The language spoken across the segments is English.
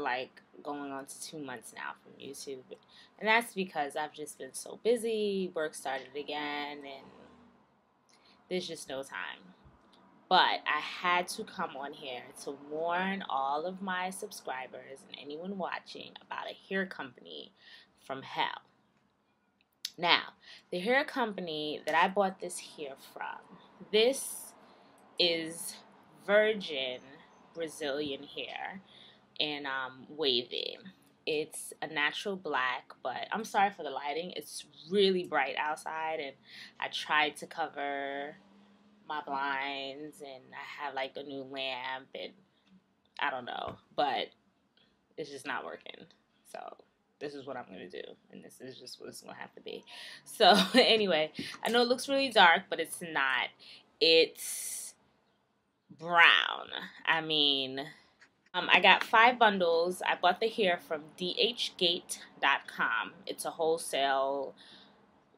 like going on to 2 months now from YouTube. And that's because I've just been so busy. Work started again, and there's just no time. But I had to come on here to warn all of my subscribers and anyone watching about a hair company from hell. Now, the hair company that I bought this hair from, this is virgin Brazilian hair and wavy. It's a natural black, but I'm sorry for the lighting. It's really bright outside, and I tried to cover my blinds, and I have like a new lamp, and I don't know, but it's just not working. So this is what I'm going to do, and this is just what it's going to have to be. So anyway, I know it looks really dark, but it's not. It's brown. I mean, I got 5 bundles. I bought the hair from DHGate.com. It's a wholesale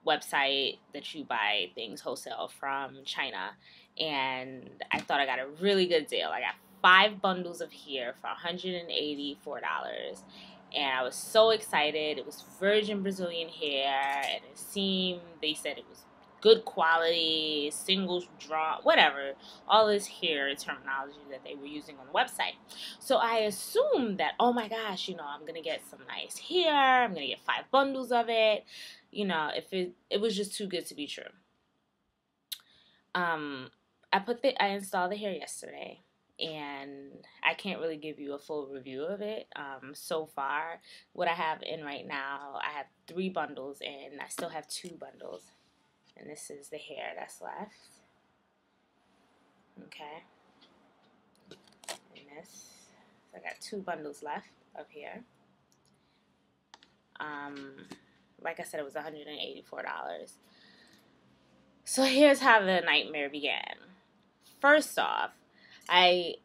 website that you buy things wholesale from China, and I thought I got a really good deal. I got 5 bundles of hair for $184, and I was so excited. It was virgin Brazilian hair, and they said it was good quality, single draw, whatever, all this hair terminology that they were using on the website. So I assumed that, oh my gosh, I'm going to get some nice hair, I'm going to get 5 bundles of it, if it was just too good to be true. I installed the hair yesterday, and I can't really give you a full review of it. So far, what I have in right now, I have 3 bundles, and I still have 2 bundles. And this is the hair that's left. Okay. And this. So I got 2 bundles left of hair. Like I said, it was $184. So here's how the nightmare began. First off, I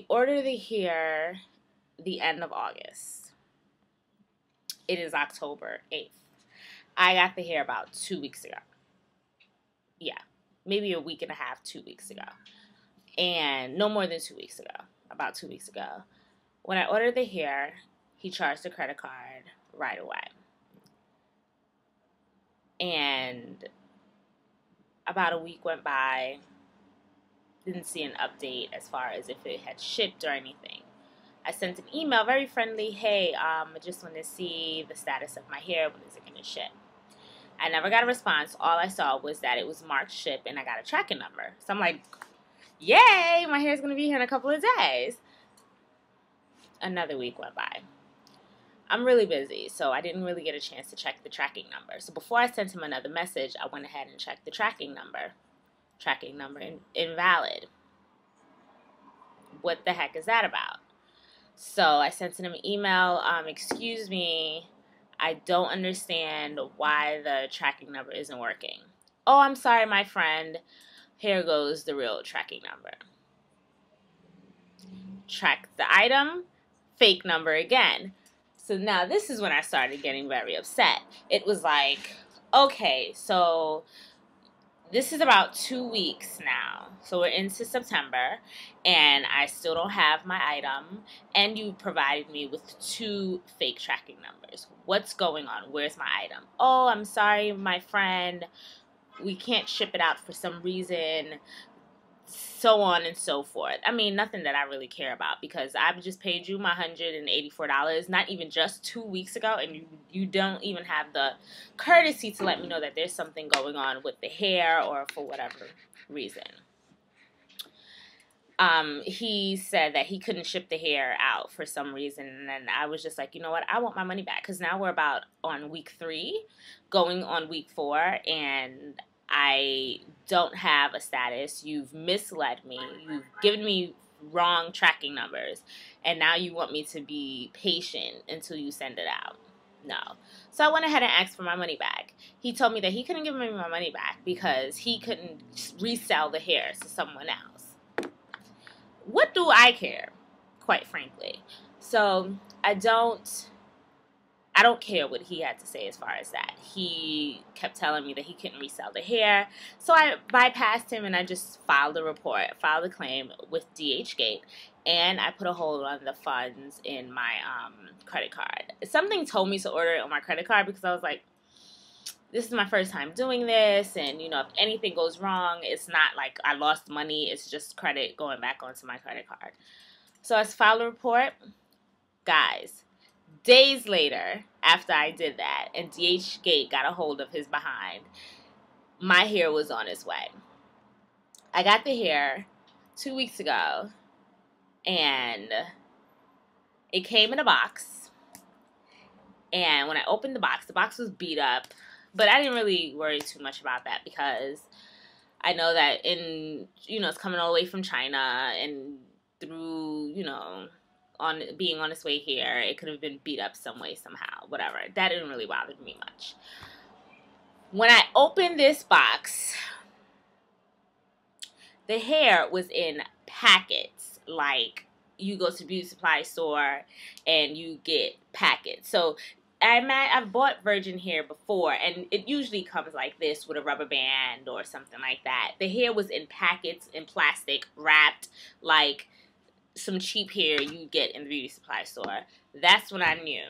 ordered the hair the end of August. It is October 8th. I got the hair about 2 weeks ago. Yeah, maybe a week and a half, 2 weeks ago. And no more than 2 weeks ago, about 2 weeks ago. When I ordered the hair, he charged a credit card right away. And about a week went by, didn't see an update as far as if it had shipped or anything. I sent an email, very friendly, hey, I just want to see the status of my hair, when is it going to ship? I never got a response. All I saw was that it was marked ship, and I got a tracking number. So I'm like, yay, my hair's going to be here in a couple of days. Another week went by. I'm really busy, so I didn't really get a chance to check the tracking number. So before I sent him another message, I went ahead and checked the tracking number. Tracking number invalid. What the heck is that about? So I sent him an email, excuse me, I don't understand why the tracking number isn't working. Oh, I'm sorry, my friend. Here goes the real tracking number. Track the item, fake number again. So now this is when I started getting very upset. It was like, okay, so this is about 2 weeks now. So we're into September, and I still don't have my item, and you provided me with 2 fake tracking numbers. What's going on? Where's my item? Oh, I'm sorry, my friend. We can't ship it out for some reason. So on and so forth. I mean, nothing that I really care about, because I've just paid you my $184, not even just 2 weeks ago, and you don't even have the courtesy to let me know that there's something going on with the hair or for whatever reason. He said that he couldn't ship the hair out for some reason, and then I was just like, you know what, I want my money back, because now we're about on week 3, going on week 4, and I don't have a status. You've misled me. You've given me wrong tracking numbers, and now you want me to be patient until you send it out. No. So I went ahead and asked for my money back. He told me that he couldn't give me my money back because he couldn't resell the hair to someone else. What do I care, quite frankly? So I don't I don't care what he had to say as far as that. He kept telling me that he couldn't resell the hair. So I bypassed him and I just filed a report, filed a claim with DHGate, and I put a hold on the funds in my credit card. Something told me to order it on my credit card because I was like, this is my first time doing this, and, you know, if anything goes wrong, it's not like I lost money. It's just credit going back onto my credit card. So I filed a report. Guys, days later, after I did that, and DHGate got a hold of his behind, my hair was on its way. I got the hair 2 weeks ago, and it came in a box. And when I opened the box was beat up. But I didn't really worry too much about that because I know that it's coming all the way from China, and through, being on its way here, it could have been beat up some way, somehow, whatever. That didn't really bother me much. When I opened this box, the hair was in packets, like you go to the beauty supply store and you get packets. So I've bought virgin hair before, and it usually comes like this with a rubber band or something like that. The hair was in packets, in plastic, wrapped, like some cheap hair you get in the beauty supply store. That's when I knew.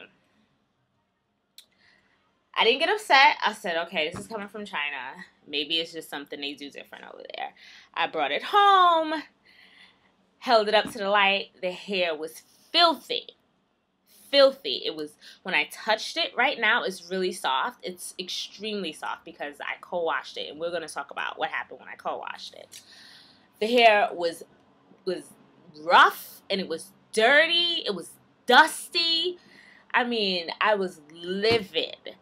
I didn't get upset. I said, okay, this is coming from China. Maybe it's just something they do different over there. I brought it home, held it up to the light. The hair was filthy. Filthy. It was, when I touched it, right now it's really soft. It's extremely soft because I co-washed it, and we're going to talk about what happened when I co-washed it. The hair was rough, and it was dirty. It was dusty. I mean, I was livid.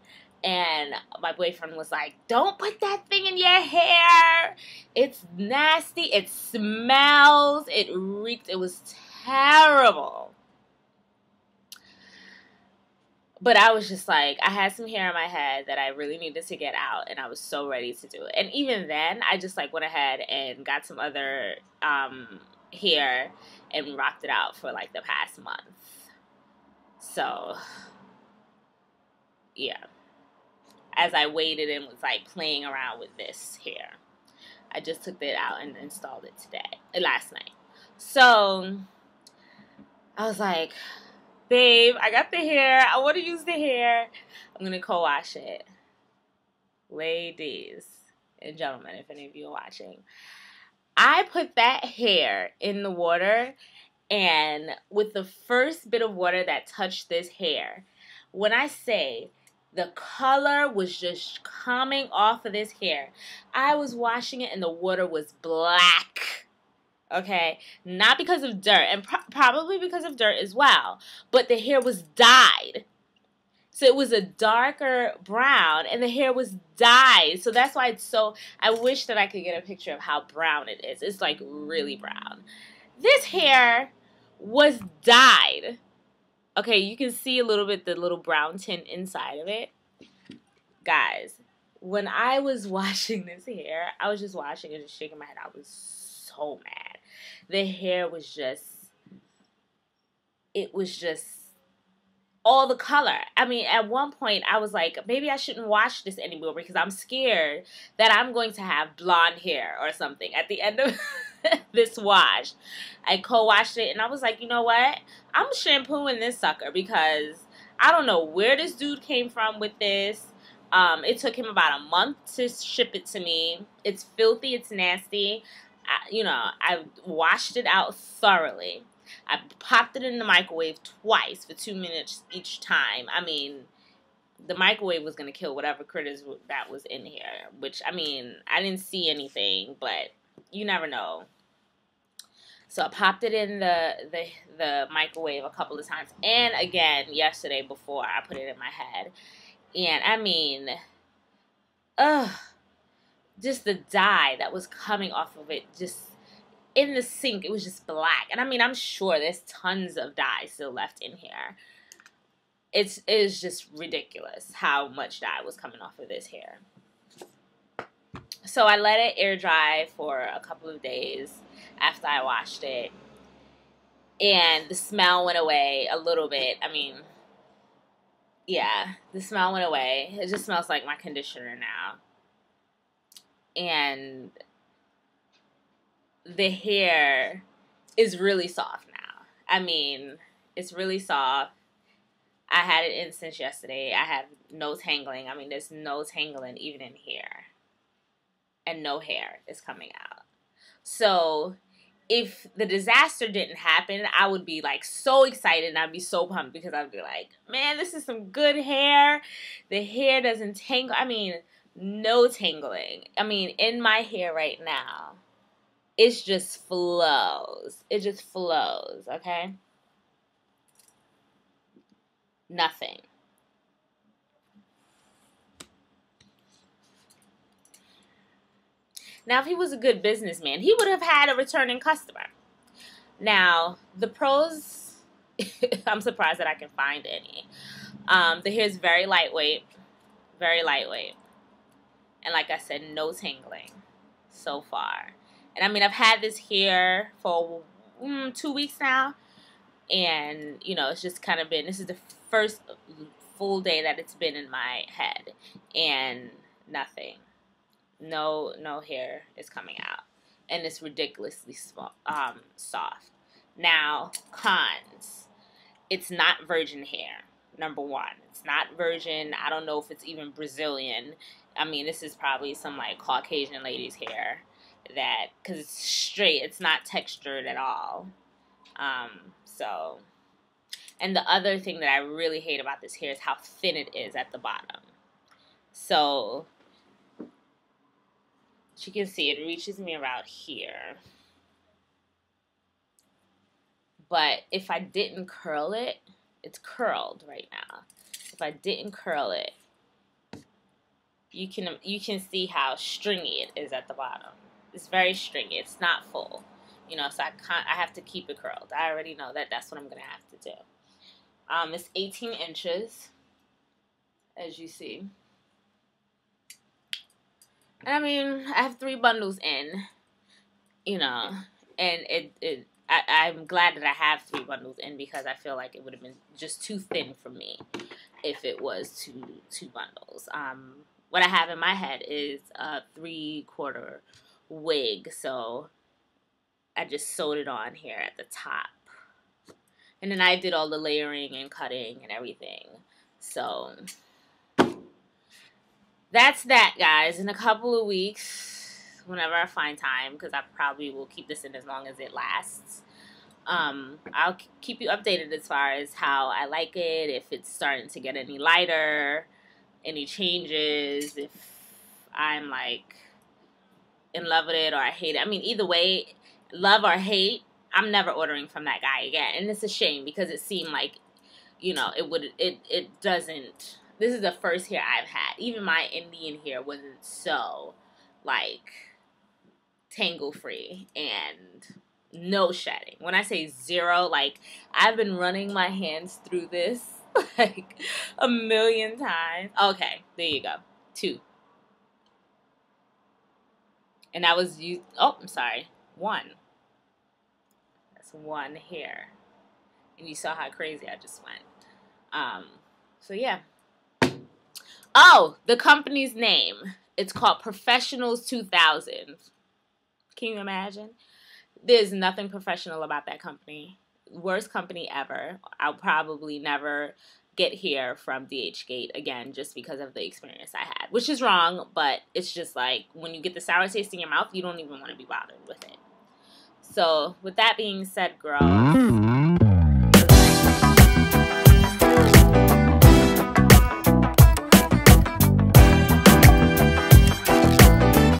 And my boyfriend was like, don't put that thing in your hair. It's nasty. It smells. It reeked. It was terrible. But I was just like, I had some hair in my head that I really needed to get out, and I was so ready to do it. And even then, I just like went ahead and got some other hair and rocked it out for like the past month. So, yeah. As I waited and was like playing around with this hair, I just took it out and installed it last night. So, I was like, babe, I got the hair. I want to use the hair. I'm going to co-wash it. Ladies and gentlemen, if any of you are watching, I put that hair in the water, and with the first bit of water that touched this hair, when I say the color was just coming off of this hair, I was washing it and the water was black. Okay, not because of dirt, and probably because of dirt as well, but the hair was dyed. So it was a darker brown, and the hair was dyed. So that's why it's so, I wish that I could get a picture of how brown it is. It's like really brown. This hair was dyed. Okay, you can see a little bit the little brown tint inside of it. Guys, when I was washing this hair, I was just washing it and shaking my head. I was so mad. The hair was just, it was just all the color. I mean, at one point, I was like, maybe I shouldn't wash this anymore because I'm scared that I'm going to have blonde hair or something at the end of this wash. I co-washed it, and I was like, you know what? I'm shampooing this sucker because I don't know where this dude came from with this. It took him about a month to ship it to me. It's filthy. It's nasty. I washed it out thoroughly. I popped it in the microwave twice for 2 minutes each time. I mean, the microwave was going to kill whatever critters that was in here, which, I mean, I didn't see anything, but you never know. So I popped it in the microwave a couple of times, and again yesterday before I put it in my head. And I mean, just the dye that was coming off of it, just in the sink, it was just black. And I mean, I'm sure there's tons of dye still left in here. It is just ridiculous how much dye was coming off of this hair. So I let it air dry for a couple of days after I washed it, and the smell went away a little bit. I mean, yeah, the smell went away. It just smells like my conditioner now. And the hair is really soft now. I mean, it's really soft. I had it in since yesterday. I have no tangling. I mean, there's no tangling even in here. And no hair is coming out. So if the disaster didn't happen, I would be like so excited and I'd be so pumped because I'd be like, man, this is some good hair. The hair doesn't tangle. I mean, no tangling. I mean, in my hair right now, it just flows. It just flows, okay? Nothing. Now, if he was a good businessman, he would have had a returning customer. Now, the pros, I'm surprised that I can find any. The hair is very lightweight. Very lightweight. And like I said, no tangling so far. And I mean, I've had this hair for 2 weeks now. And, you know, it's just kind of been, this is the first full day that it's been in my head. And nothing. No hair is coming out. And it's ridiculously soft. Now, cons. It's not virgin hair, number one. It's not virgin. I don't know if it's even Brazilian. I mean, this is probably some, like, Caucasian lady's hair. That, because it's straight. It's not textured at all. So, and the other thing that I really hate about this hair is how thin it is at the bottom. So, as you can see, it reaches me around here. But if I didn't curl it, it's curled right now. If I didn't curl it, you can see how stringy it is at the bottom. It's very stringy. It's not full. You know, so I have to keep it curled. I already know that that's what I'm going to have to do. It's 18 inches, as you see. And I mean, I have 3 bundles in, you know, and I'm glad that I have 3 bundles in because I feel like it would have been just too thin for me if it was two bundles. What I have in my head is a 3/4 wig, so I just sewed it on here at the top. And then I did all the layering and cutting and everything. So that's that, guys. In a couple of weeks, whenever I find time, because I probably will keep this in as long as it lasts, I'll keep you updated as far as how I like it, if it's starting to get any lighter, any changes, if I'm like in love with it or I hate it. I mean, either way, love or hate, I'm never ordering from that guy again. And it's a shame because it seemed like, you know, it doesn't. This is the first hair I've had. Even my Indian hair wasn't so, like, tangle-free and no shedding. When I say zero, like, I've been running my hands through this, like, a million times. Okay, there you go. 2. And that was, I'm sorry, 1. That's 1 hair. And you saw how crazy I just went. So, yeah. Oh, the company's name. It's called Professionals 2000. Can you imagine? There's nothing professional about that company. Worst company ever. I'll probably never get hair from DHGate again just because of the experience I had. Which is wrong, but it's just like when you get the sour taste in your mouth, you don't even want to be bothered with it. So, with that being said, girls,